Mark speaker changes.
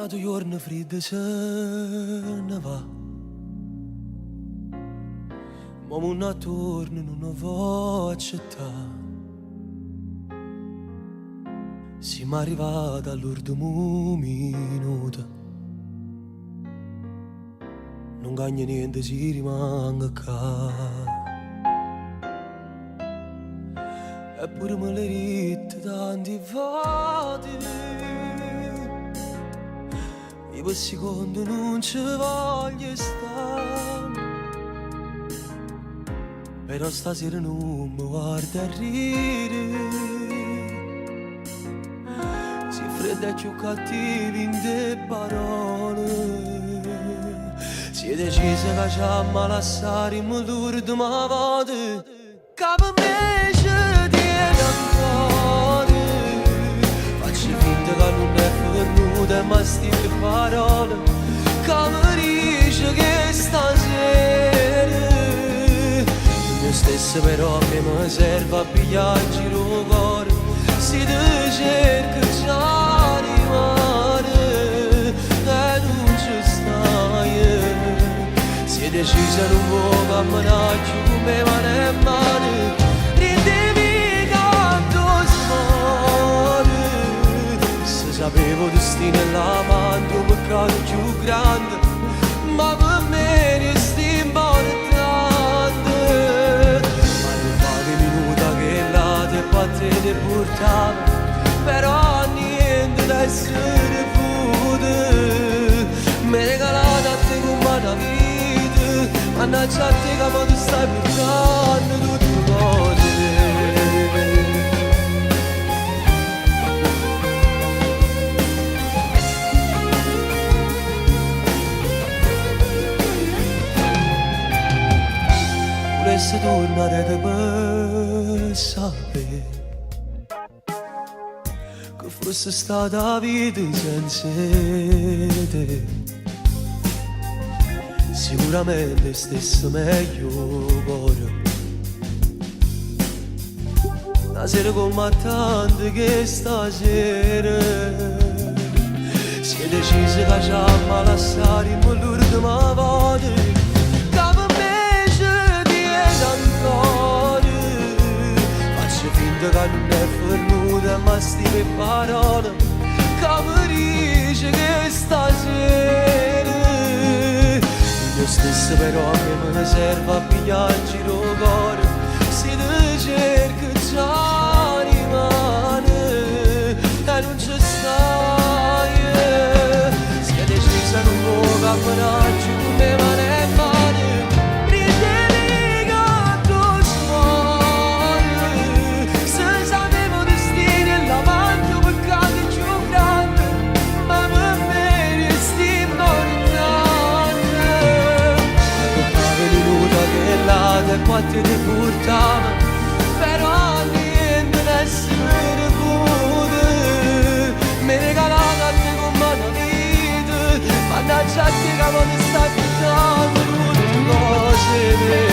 Speaker 1: due giorni freddi se ne va. Ma non torno, non voglio accettare. Siamo arrivati all'ultimo minuto. Non cambia niente, si rimanga qua. Eppure me le ritte tanti volte. Io per secondo non ci voglio stare. Però stasera non mi guarda a ridere. Si fredda e più cattivi in te parole. Si è decisa che ci ama lasciare in l'urto ma vado. Che per me ci tiene ancora. Faccio finta che non è venuta ma stile parole. Che mi dice che stasera io stesso però che mi serve a pigliare in giro il cuore. Si te cerca già rimane e non ci stai. Si è decisa non vuoi camminare più come mano e mano. Ridevi canto smane. Se sapevo destino e l'amante un peccato più grande. Ma per me resti importante. Ma non fate minuta che là te batte te portava. Però niente da essere pure. Mi regalate a te come una vita. Mannaggia a te che ti stai portando tutte cose. Volessi tornare da per sapere che fosse stata vita senza te. Sicuramente stesse meglio cuore. Una sera come tante che stasera si è decisa che ci ama lasciare in l'ultima volta. Che per me ci tiene ancora. Faccio finta che non è venuta ma stime parole. Che mi dice che stasera io stesso però che me ne serve a pigliare in giro il cuore. Si te cerca già rimane e non ci stai. Si è decisa non può camminare più come mano e mano. Ridevi canto suore. Se sapevo destino e l'amante un peccato più grande. Ma per me resti importante. E quante ti portava, però niente da essere pure. Mi regalate a te come una vita. Mannaggia a te che ti stai portando tutte cose.